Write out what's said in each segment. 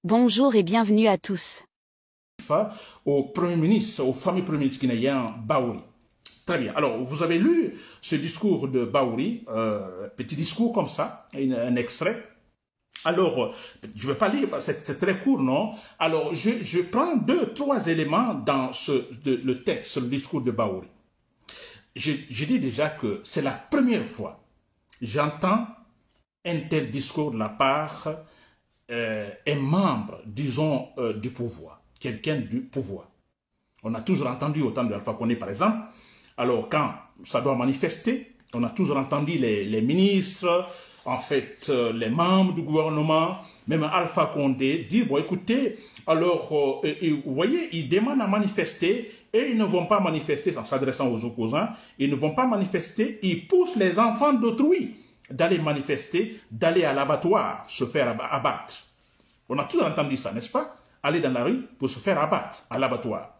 Bonjour et bienvenue à tous. Au Premier ministre, au fameux Premier ministre guinéen Baouri. Très bien. Alors, vous avez lu ce discours de Baouri, petit discours comme ça, un extrait. Alors, je ne vais pas lire, c'est très court, non? Alors, je prends 2-3 éléments dans le texte, le discours de Baouri. Je dis déjà que c'est la première fois que j'entends un tel discours de la part un membre, disons, du pouvoir, quelqu'un du pouvoir. On a toujours entendu, au temps de Alpha Condé par exemple, alors quand ça doit manifester, on a toujours entendu les ministres, en fait les membres du gouvernement, même Alpha Condé dire, bon écoutez, alors vous voyez, ils demandent à manifester et ils ne vont pas manifester en s'adressant aux opposants, ils ne vont pas manifester, ils poussent les enfants d'autrui d'aller manifester, d'aller à l'abattoir, se faire abattre. On a toujours entendu ça, n'est-ce pas? Aller dans la rue pour se faire abattre à l'abattoir.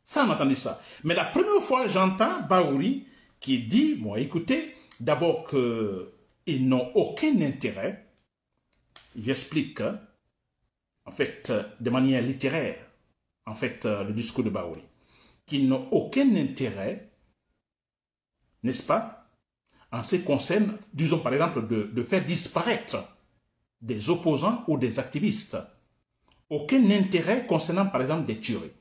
Ça, on a entendu ça. Mais la première fois, j'entends Baouri qui dit, bon, écoutez, d'abord qu'ils n'ont aucun intérêt, j'explique, en fait, de manière littéraire, en fait, le discours de Baouri, qu'ils n'ont aucun intérêt, n'est-ce pas, en ce qui concerne, disons par exemple, de faire disparaître des opposants ou des activistes. Aucun intérêt concernant par exemple des tueries.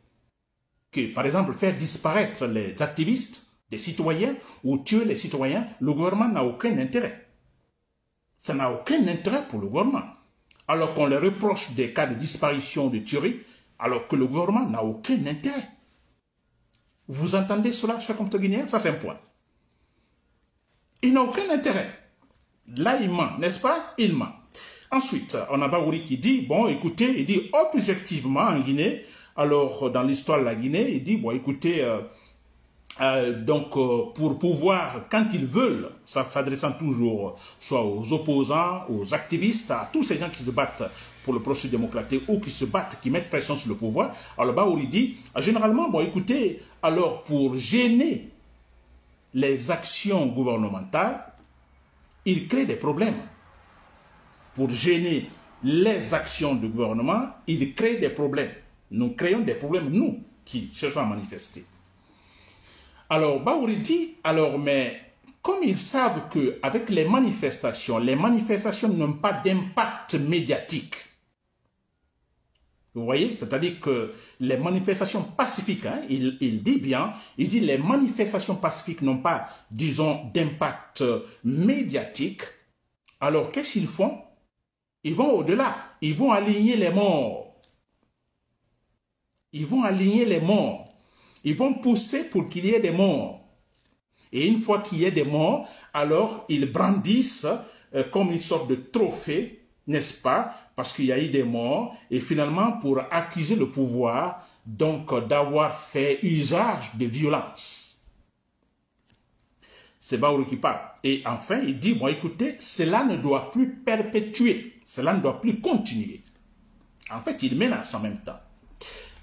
Que par exemple faire disparaître les activistes, des citoyens, ou tuer les citoyens, le gouvernement n'a aucun intérêt. Ça n'a aucun intérêt pour le gouvernement. Alors qu'on leur reproche des cas de disparition, de tuerie, alors que le gouvernement n'a aucun intérêt. Vous entendez cela, chers compatriotes guinéens? Ça c'est un point. Il n'a aucun intérêt. Là, il ment, n'est-ce pas? Il ment. Ensuite, on a Baouri qui dit, bon, écoutez, il dit objectivement en Guinée, alors dans l'histoire de la Guinée, il dit, bon, écoutez, pour pouvoir, quand ils veulent, s'adressant toujours soit aux opposants, aux activistes, à tous ces gens qui se battent pour le processus démocratique ou qui se battent, qui mettent pression sur le pouvoir, alors Baouri dit, généralement, bon, écoutez, alors pour gêner les actions gouvernementales, ils créent des problèmes. Pour gêner les actions du gouvernement, il crée des problèmes. Nous créons des problèmes, nous, qui cherchons à manifester. Alors, Baouri dit, alors, mais comme ils savent qu'avec les manifestations n'ont pas d'impact médiatique. Vous voyez, c'est-à-dire que les manifestations pacifiques, hein, il dit bien, il dit les manifestations pacifiques n'ont pas, disons, d'impact médiatique. Alors, qu'est-ce qu'ils font? Ils vont au-delà, ils vont aligner les morts. Ils vont aligner les morts. Ils vont pousser pour qu'il y ait des morts. Et une fois qu'il y ait des morts, alors ils brandissent comme une sorte de trophée, n'est-ce pas? Parce qu'il y a eu des morts. Et finalement, pour accuser le pouvoir, donc d'avoir fait usage de violence. C'est Baouri qui parle. Et enfin, il dit, bon écoutez, cela ne doit plus perpétuer. Cela ne doit plus continuer. En fait, il menace en même temps.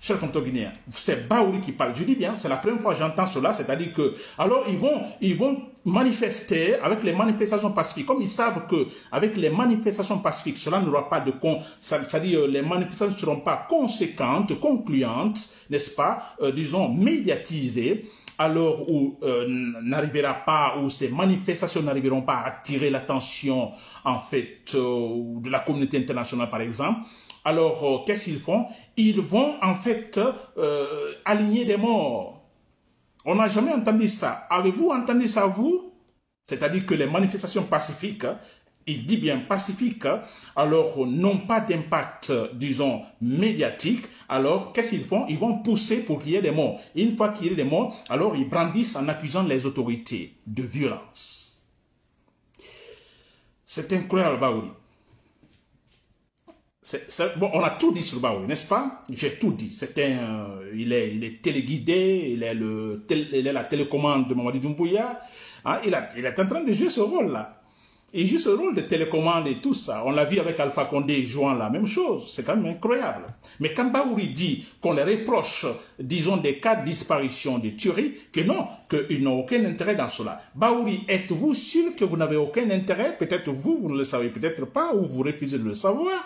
Chers compatriotes guinéens, c'est Baouri qui parle. Je dis bien, c'est la première fois que j'entends cela, c'est-à-dire que, alors ils vont manifester avec les manifestations pacifiques. Comme ils savent que avec les manifestations pacifiques, cela n'aura pas de c'est-à-dire les manifestations ne seront pas conséquentes, concluantes, n'est-ce pas, disons médiatisées. Alors où n'arrivera pas, où ces manifestations n'arriveront pas à attirer l'attention en fait de la communauté internationale par exemple. Alors qu'est-ce qu'ils font? Ils vont en fait aligner des morts. On n'a jamais entendu ça. Avez-vous entendu ça vous? C'est-à-dire que les manifestations pacifiques, il dit bien pacifiques, alors n'ont pas d'impact, disons, médiatique. Alors, qu'est-ce qu'ils font? Ils vont pousser pour qu'il y ait des morts. Et une fois qu'il y ait des morts, alors ils brandissent en accusant les autorités de violence. C'est incroyable, Baouri. Bon, on a tout dit sur Baouri, n'est-ce pas? J'ai tout dit. Il est téléguidé, il est la télécommande de Mamadi Doumbouya. Hein, il est en train de jouer ce rôle-là. Il joue ce rôle de télécommande et tout ça. On l'a vu avec Alpha Condé jouant la même chose. C'est quand même incroyable. Mais quand Baouri dit qu'on les reproche, disons, des cas de disparition, de tuerie, que non, qu'ils n'ont aucun intérêt dans cela. Baouri, êtes-vous sûr que vous n'avez aucun intérêt? Peut-être vous ne le savez peut-être pas, ou vous refusez de le savoir.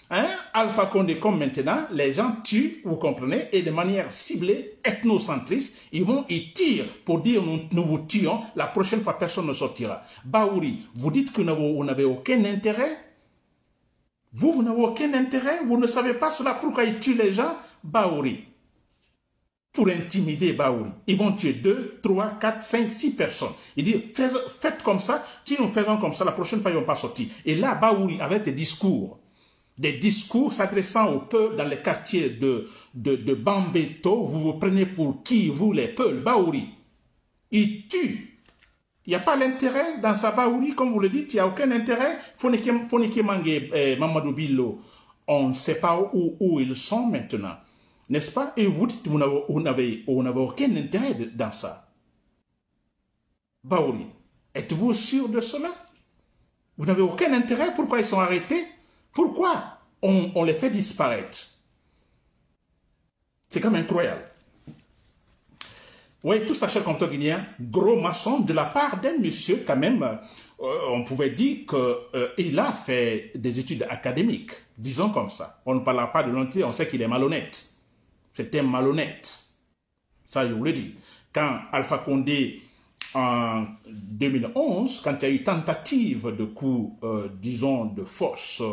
Hein? Alpha Condé, comme maintenant, les gens tuent, vous comprenez, et de manière ciblée, ethnocentriste, ils tirent pour dire nous vous tuons, la prochaine fois personne ne sortira. Baouri, vous dites que vous n'avez aucun intérêt? Vous n'avez aucun intérêt? Vous ne savez pas cela, pourquoi ils tuent les gens? Baouri. Pour intimider Baouri. Ils vont tuer 2, 3, 4, 5, 6 personnes. Il dit, faites comme ça, si nous faisons comme ça, la prochaine fois, ils ne vont pas sortir. Et là, Baouri, avec des discours s'adressant au peuple dans les quartiers de Bambeto, vous vous prenez pour qui, vous, les peuples, Baouri. Il tue. Il n'y a pas l'intérêt dans sa Baouri, comme vous le dites, il n'y a aucun intérêt. Fonike Mange, Mamadou Billo, on ne sait pas où ils sont maintenant. N'est-ce pas? Et vous dites, vous n'avez aucun intérêt dans ça. Baouri, êtes-vous sûr de cela? Vous n'avez aucun intérêt? Pourquoi ils sont arrêtés? Pourquoi on les fait disparaître? C'est quand même incroyable. Oui, tout ça, cher compteur guinéen, gros maçon de la part d'un monsieur, quand même, on pouvait dire qu'il a fait des études académiques, disons comme ça. On ne parlera pas de l'honnêteté, on sait qu'il est malhonnête. C'était malhonnête. Ça, je vous le dis. Quand Alpha Condé, en 2011, quand il y a eu tentative de coup, disons, de force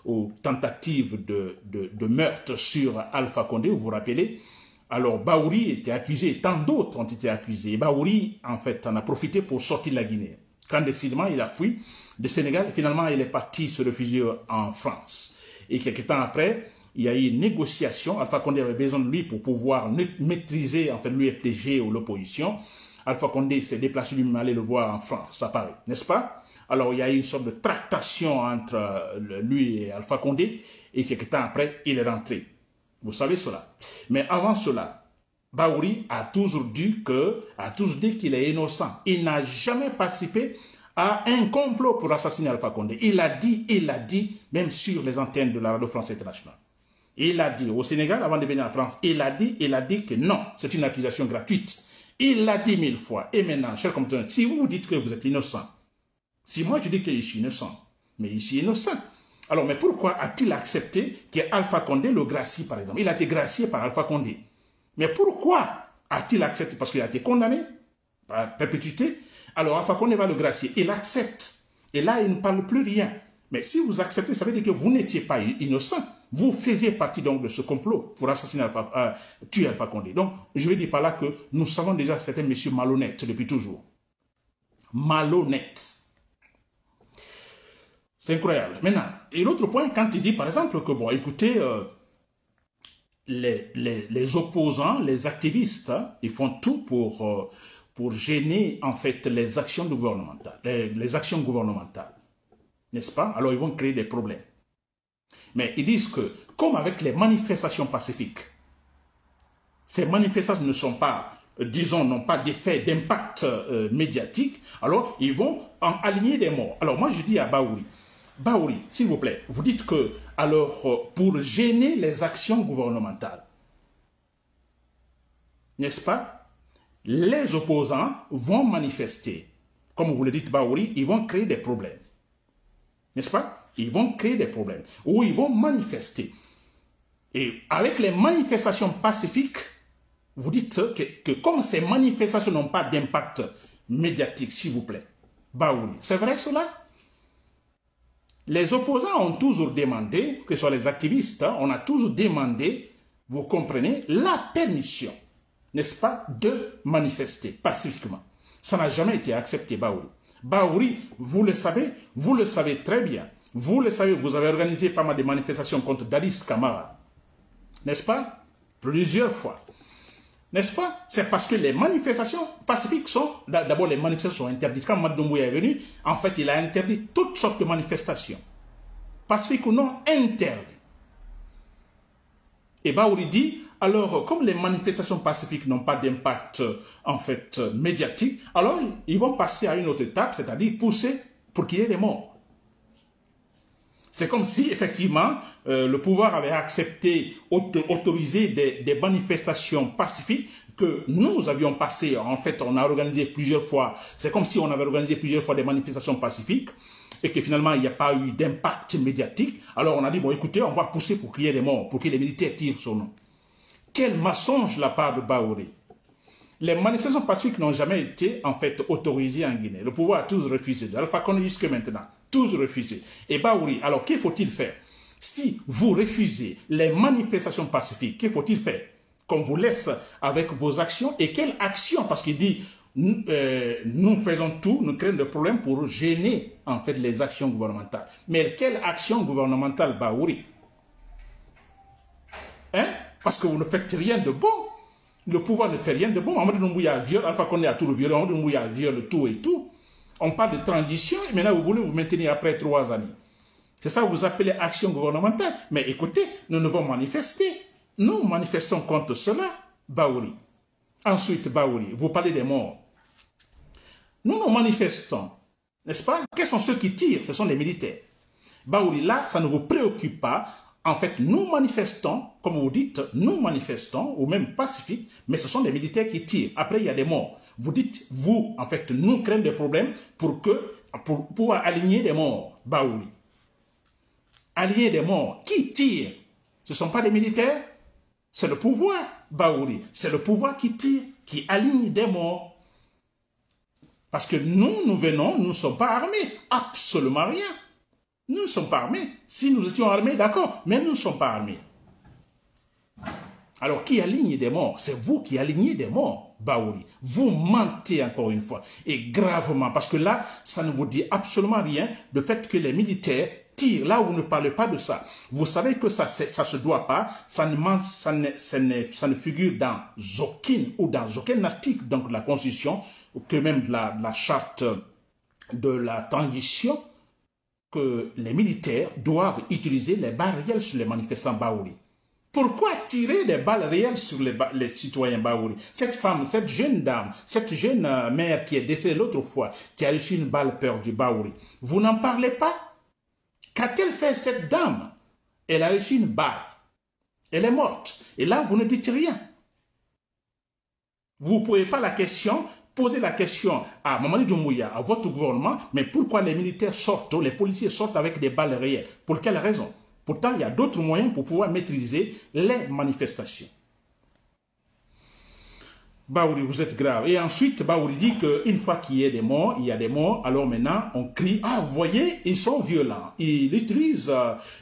ou tentative de meurtre sur Alpha Condé, vous vous rappelez, alors Baouri était accusé, et tant d'autres ont été accusés. Et Baouri, en fait, en a profité pour sortir de la Guinée. Quand décidément, il a fui de Sénégal, et finalement, il est parti se réfugier en France. Et quelques temps après, il y a eu une négociation. Alpha Condé avait besoin de lui pour pouvoir maîtriser en fait, l'UFDG ou l'opposition. Alpha Condé s'est déplacé lui-même aller le voir en France, à Paris, n'est-ce pas? Alors il y a eu une sorte de tractation entre lui et Alpha Condé, et quelques temps après, il est rentré. Vous savez cela. Mais avant cela, Baouri a toujours dit qu'il est innocent. Il n'a jamais participé à un complot pour assassiner Alpha Condé. Il l'a dit, même sur les antennes de la Radio France Internationale. Il a dit au Sénégal, avant de venir en France, il a dit que non, c'est une accusation gratuite. Il l'a dit 1000 fois. Et maintenant, chers compatriotes, si vous dites que vous êtes innocent, si moi je dis que je suis innocent, mais je suis innocent, alors mais pourquoi a-t-il accepté qu'Alpha Condé le gracie, par exemple? Il a été gracié par Alpha Condé. Mais pourquoi a-t-il accepté? Parce qu'il a été condamné par perpétuité. Alors Alpha Condé va le gracier. Il accepte. Et là, il ne parle plus rien. Mais si vous acceptez, ça veut dire que vous n'étiez pas innocent. Vous faisiez partie donc de ce complot pour assassiner tuer Alpha Condé. Donc, je vais dire par là que nous savons déjà que c'est un monsieur malhonnête depuis toujours. Malhonnête. C'est incroyable. Maintenant, et l'autre point, quand il dit par exemple que, bon, écoutez, les opposants, les activistes, ils font tout pour gêner en fait les actions gouvernementales, les actions gouvernementales. N'est-ce pas? Alors ils vont créer des problèmes. Mais ils disent que, comme avec les manifestations pacifiques, ces manifestations ne sont pas, disons, n'ont pas d'effet d'impact médiatique, alors ils vont en aligner des morts. Alors moi je dis à Baouri, s'il vous plaît, vous dites que, alors, pour gêner les actions gouvernementales, n'est-ce pas? Les opposants vont manifester. Comme vous le dites, Baouri, ils vont créer des problèmes. N'est-ce pas? Ils vont créer des problèmes. Ou ils vont manifester. Et avec les manifestations pacifiques, vous dites que comme ces manifestations n'ont pas d'impact médiatique, s'il vous plaît, Baouri, c'est vrai cela? Les opposants ont toujours demandé, que ce soit les activistes, on a toujours demandé, vous comprenez, la permission, n'est-ce pas, de manifester pacifiquement. Ça n'a jamais été accepté, Baouri. Baouri, vous le savez très bien. Vous le savez, vous avez organisé pas mal de manifestations contre Dadis Camara. N'est-ce pas? Plusieurs fois. N'est-ce pas? C'est parce que les manifestations pacifiques sont... D'abord, les manifestations sont interdites. Quand Madoumouya est venu, en fait, il a interdit toutes sortes de manifestations. Pacifiques ou non, interdites. Et Baouri dit, alors, comme les manifestations pacifiques n'ont pas d'impact, en fait, médiatique, alors, ils vont passer à une autre étape, c'est-à-dire pousser pour qu'il y ait des morts. C'est comme si, effectivement, le pouvoir avait accepté, autorisé des manifestations pacifiques que nous avions passées. En fait, on a organisé plusieurs fois. C'est comme si on avait organisé plusieurs fois des manifestations pacifiques. et que finalement il n'y a pas eu d'impact médiatique, alors on a dit, bon écoutez, on va pousser pour qu'il y ait des morts, pour que les militaires tirent sur nous. Quel mensonge de la part de Baouri. Les manifestations pacifiques n'ont jamais été en fait autorisées en Guinée. Le pouvoir a tous refusé. Alpha Condé jusque maintenant, tous refusé. Et Baouri, alors qu'il faut-il faire? Si vous refusez les manifestations pacifiques, qu'il faut-il faire? Qu'on vous laisse avec vos actions. Et quelles actions? Parce qu'il dit, nous faisons tout, nous créons des problèmes pour gêner en fait les actions gouvernementales. Mais quelle action gouvernementale, Baouri? Hein? Parce que vous ne faites rien de bon. Le pouvoir ne fait rien de bon. Amadou Doumbouya viole, Alpha Condé a tout le viol, Amadou Doumbouya viole tout et tout. On parle de transition et maintenant vous voulez vous maintenir après 3 années. C'est ça que vous appelez action gouvernementale. Mais écoutez, nous devons manifester. Nous manifestons contre cela, Baouri. Ensuite, Baouri, vous parlez des morts. Nous manifestons, n'est-ce pas? Quels sont ceux qui tirent? Ce sont les militaires. Baouri, là, ça ne vous préoccupe pas. En fait, nous manifestons, comme vous dites, nous manifestons, ou même pacifiques, mais ce sont les militaires qui tirent. Après, il y a des morts. Vous dites, vous, en fait, nous créons des problèmes pour pouvoir aligner des morts, Baouri. Aligner des morts. Qui tire? Ce ne sont pas les militaires, c'est le pouvoir, Baouri. C'est le pouvoir qui tire, qui aligne des morts. Parce que nous venons, nous ne sommes pas armés, absolument rien. Nous ne sommes pas armés. Si nous étions armés, d'accord, mais nous ne sommes pas armés. Alors, qui aligne des morts? C'est vous qui alignez des morts, Baouri. Vous mentez encore une fois, et gravement, parce que là, ça ne vous dit absolument rien, le fait que les militaires tirent, là où vous ne parlez pas de ça. Vous savez que ça ne se doit pas, ça ne figure dans aucun article donc, de la Constitution, que même de la charte de la transition, que les militaires doivent utiliser les balles réelles sur les manifestants Baouri. Pourquoi tirer des balles réelles sur les citoyens Baouri? Cette femme, cette jeune dame, cette jeune mère qui est décédée l'autre fois, qui a reçu une balle perdue Baouri, vous n'en parlez pas? Qu'a-t-elle fait cette dame? Elle a reçu une balle. Elle est morte. Et là, vous ne dites rien. Vous ne pouvez pas poser la question à Mamadi Doumbouya, à votre gouvernement, mais pourquoi les militaires sortent, les policiers sortent avec des balles réelles? Pour quelle raison? Pourtant, il y a d'autres moyens pour pouvoir maîtriser les manifestations. Baouri, vous êtes grave. Et ensuite, Baouri dit qu'une fois qu'il y a des morts, alors maintenant, on crie, ah, vous voyez, ils sont violents. Ils utilisent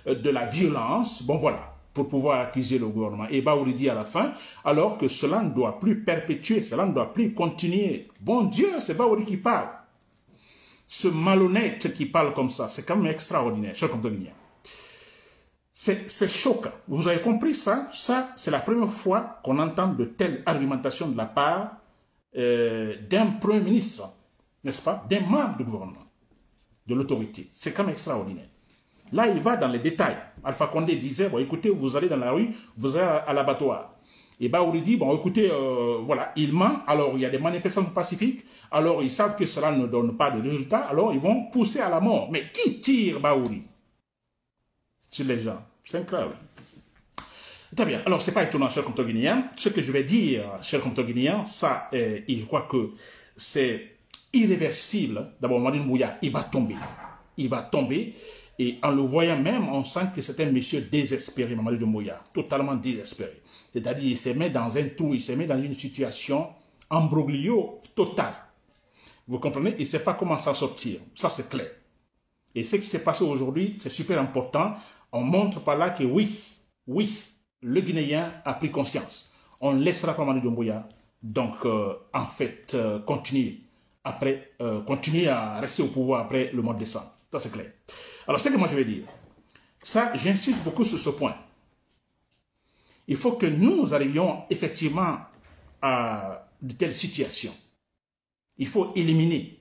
de la violence, bon voilà, pour pouvoir accuser le gouvernement. Et Baouri dit à la fin, alors que cela ne doit plus perpétuer, cela ne doit plus continuer. Bon Dieu, c'est Baouri qui parle. Ce malhonnête qui parle comme ça, c'est quand même extraordinaire, cher compatriotes. C'est choquant. Vous avez compris ça? Ça, c'est la première fois qu'on entend de telles argumentations de la part d'un Premier ministre, n'est-ce pas? D'un membre du gouvernement, de l'autorité. C'est quand même extraordinaire. Là, il va dans les détails. Alpha Condé disait, bon, écoutez, vous allez dans la rue, vous allez à l'abattoir. Et Baouri dit, bon, écoutez, voilà, il ment, alors il y a des manifestations pacifiques, alors ils savent que cela ne donne pas de résultat, alors ils vont pousser à la mort. Mais qui tire, Baouri? Sur les gens. C'est incroyable. Très bien. Alors, ce n'est pas étonnant, chers compatriotes guinéens. Ce que je vais dire, chers compatriotes guinéens, ça, je crois que c'est irréversible. D'abord, Mamadi Doumbouya, il va tomber. Il va tomber. Et en le voyant même, on sent que c'est un monsieur désespéré, Mamadi Doumbouya. Totalement désespéré. C'est-à-dire, il se met dans un trou, il se met dans une situation embroglio totale. Vous comprenez? Il ne sait pas comment s'en sortir. Ça, c'est clair. Et ce qui s'est passé aujourd'hui, c'est super important. On montre par là que oui, le Guinéen a pris conscience. On ne laissera pas Mamadi Doumbouya, donc en fait, continuer à rester au pouvoir après le mois de décembre. Ça, c'est clair. Alors, ce que moi je vais dire, ça, j'insiste beaucoup sur ce point. Il faut que nous arrivions effectivement à de telles situations. Il faut éliminer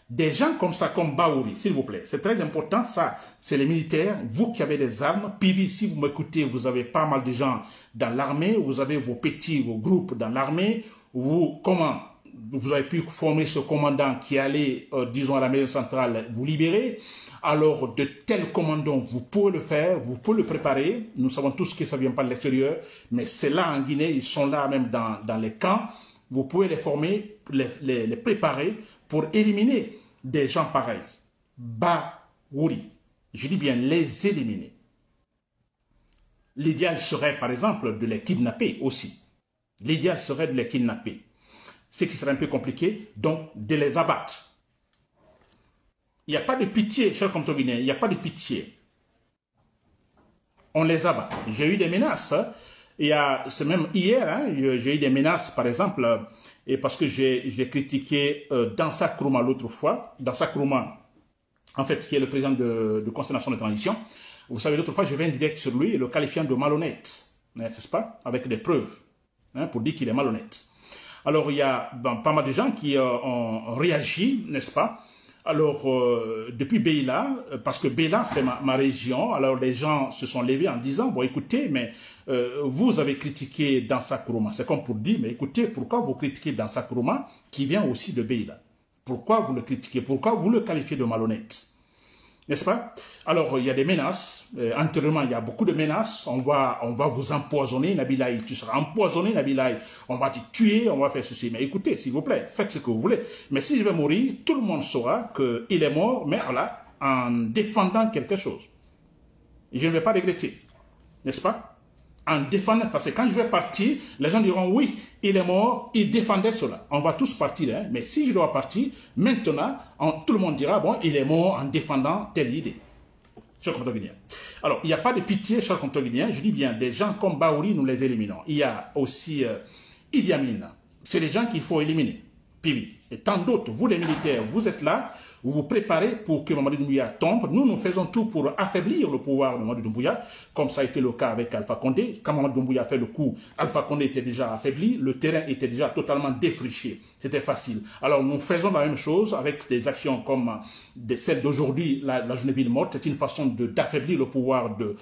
des gens comme ça, comme Baouri, s'il vous plaît. C'est très important, ça, c'est les militaires, vous qui avez des armes. Puis, si vous m'écoutez, vous avez pas mal de gens dans l'armée, vous avez vos groupes dans l'armée. Vous avez pu former ce commandant qui allait, disons, à la maison centrale, vous libérer. Alors, de tels commandants, vous pouvez le faire, vous pouvez le préparer. Nous savons tous que ça ne vient pas de l'extérieur, mais c'est là en Guinée, ils sont là même dans les camps. Vous pouvez les former, les préparer pour éliminer des gens pareils. Baouri. Je dis bien les éliminer. L'idéal serait, par exemple, de les kidnapper aussi. L'idéal serait de les kidnapper. Ce qui serait un peu compliqué, donc de les abattre. Il n'y a pas de pitié, chers compatriotes, il n'y a pas de pitié. On les abat. J'ai eu des menaces. C'est même hier, hein, j'ai eu des menaces, par exemple, et parce que j'ai critiqué Dansa Kourouma l'autre fois. Dansa Kourouma, en fait, qui est le président du Conseil national de transition. Vous savez, l'autre fois, je vais en direct sur lui, le qualifiant de malhonnête, n'est-ce pas? Avec des preuves, hein, pour dire qu'il est malhonnête. Alors, il y a pas mal de gens qui ont réagi, n'est-ce pas? Alors, depuis Beila, parce que Beila, c'est ma région, alors les gens se sont levés en disant, bon, écoutez, mais vous avez critiqué Dansa Kourouma. C'est comme pour dire, mais écoutez, pourquoi vous critiquez Dansa Kourouma, qui vient aussi de Beila? Pourquoi vous le critiquez? Pourquoi vous le qualifiez de malhonnête? N'est-ce pas? Alors, il y a des menaces. Antérieurement, il y a beaucoup de menaces. On va vous empoisonner, Nabilaï. Tu seras empoisonné, Nabilaï. On va te tuer, on va faire ceci. Mais écoutez, s'il vous plaît, faites ce que vous voulez. Mais si je vais mourir, tout le monde saura qu'il est mort, mais voilà, en défendant quelque chose. Je ne vais pas regretter. N'est-ce pas? En défendant, parce que quand je vais partir, les gens diront, oui, il est mort, il défendait cela. On va tous partir, hein, mais si je dois partir, maintenant, tout le monde dira, bon, il est mort en défendant telle idée. Chers compatriotes guinéens. Alors, il n'y a pas de pitié, chers compatriotes guinéens, je dis bien, des gens comme Baouri, nous les éliminons. Il y a aussi Idi Amin, c'est les gens qu'il faut éliminer. Puis oui, et tant d'autres, vous les militaires, vous êtes là, vous vous préparez pour que Mamadou Doumbouya tombe. Nous faisons tout pour affaiblir le pouvoir de Mamadou Doumbouya, comme ça a été le cas avec Alpha Condé. Quand Mamadou Doumbouya a fait le coup, Alpha Condé était déjà affaibli, le terrain était déjà totalement défriché. C'était facile. Alors nous faisons la même chose avec des actions comme celle d'aujourd'hui, la journée ville morte. C'est une façon d'affaiblir le pouvoir de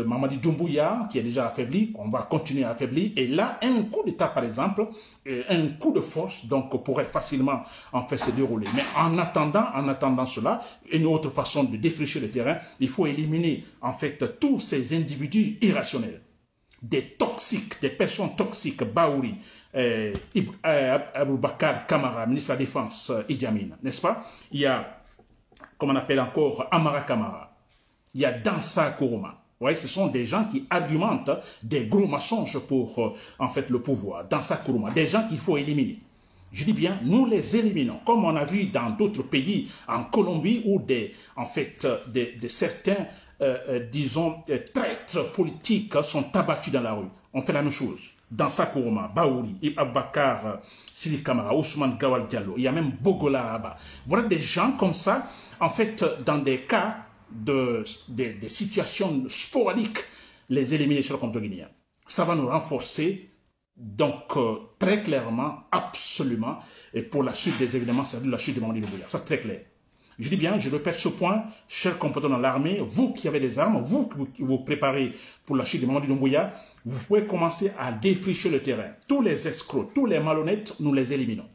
Mamadou Doumbouya, qui est déjà affaibli. On va continuer à affaiblir. Et là, un coup d'État, par exemple, un coup de force, donc pourrait facilement en fait se dérouler. Mais en attendant cela, une autre façon de défricher le terrain, il faut éliminer en fait tous ces individus irrationnels, des toxiques, des personnes toxiques, Baouri, Aboubakar Kamara, ministre de la Défense, Idi Amin, n'est-ce pas? Il y a, comme on appelle encore, Amara Kamara, il y a Dansa Kourouma. Ouais, ce sont des gens qui argumentent des gros mensonges pour en fait le pouvoir. Dansa Kourouma, des gens qu'il faut éliminer. Je dis bien, nous les éliminons, comme on a vu dans d'autres pays, en Colombie, où certains, disons, traîtres politiques sont abattus dans la rue. On fait la même chose. Dansa Kourouma, Baouri, Aboubakar, Sili Kamara, Ousmane Gawal Diallo, il y a même Bogola Abba. Voilà des gens comme ça, en fait, dans des cas des situations sporadiques, les éliminer sur le compte guinéen. Ça va nous renforcer. Donc, très clairement, absolument, et pour la suite des événements, c'est-à-dire la chute de Mamadou Doumbouya. Ça, c'est très clair. Je dis bien, je répète ce point, chers compatriotes dans l'armée, vous qui avez des armes, vous qui vous préparez pour la chute de Mamadou Doumbouya, vous pouvez commencer à défricher le terrain. Tous les escrocs, tous les malhonnêtes, nous les éliminons.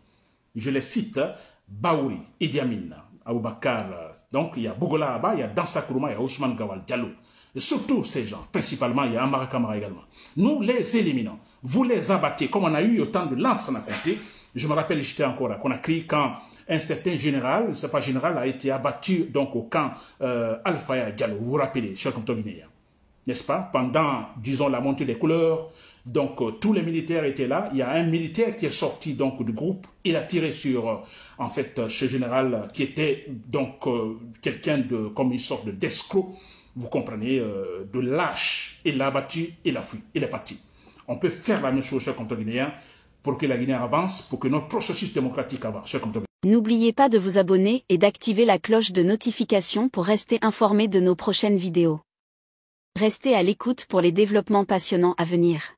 Je les cite, Baouri, Idi Amin, Aboubakar, donc il y a Bogola Abba, il y a Dansa Kourouma, il y a Ousmane Gawal Diallo. Et surtout ces gens, principalement, il y a Amara Kamara également. Nous les éliminons. Vous les abattez, comme on a eu autant de lances en compté. Je me rappelle, j'étais encore là, qu'on a crié quand un certain général, c'est pas général, a été abattu donc au camp Alpha Diallo. Vous vous rappelez, chers compatriotes guinéens, n'est-ce pas? Pendant, disons, la montée des couleurs, donc tous les militaires étaient là. Il y a un militaire qui est sorti donc du groupe. Il a tiré sur, en fait, ce général qui était donc quelqu'un de, comme une sorte d'escroc. Vous comprenez, de lâche. Il l'a abattu, il a fui, il est parti. On peut faire la même chose, chers compatriotes guinéens, pour que la Guinée avance, pour que notre processus démocratique avance, chers compatriotes. N'oubliez pas de vous abonner et d'activer la cloche de notification pour rester informé de nos prochaines vidéos. Restez à l'écoute pour les développements passionnants à venir.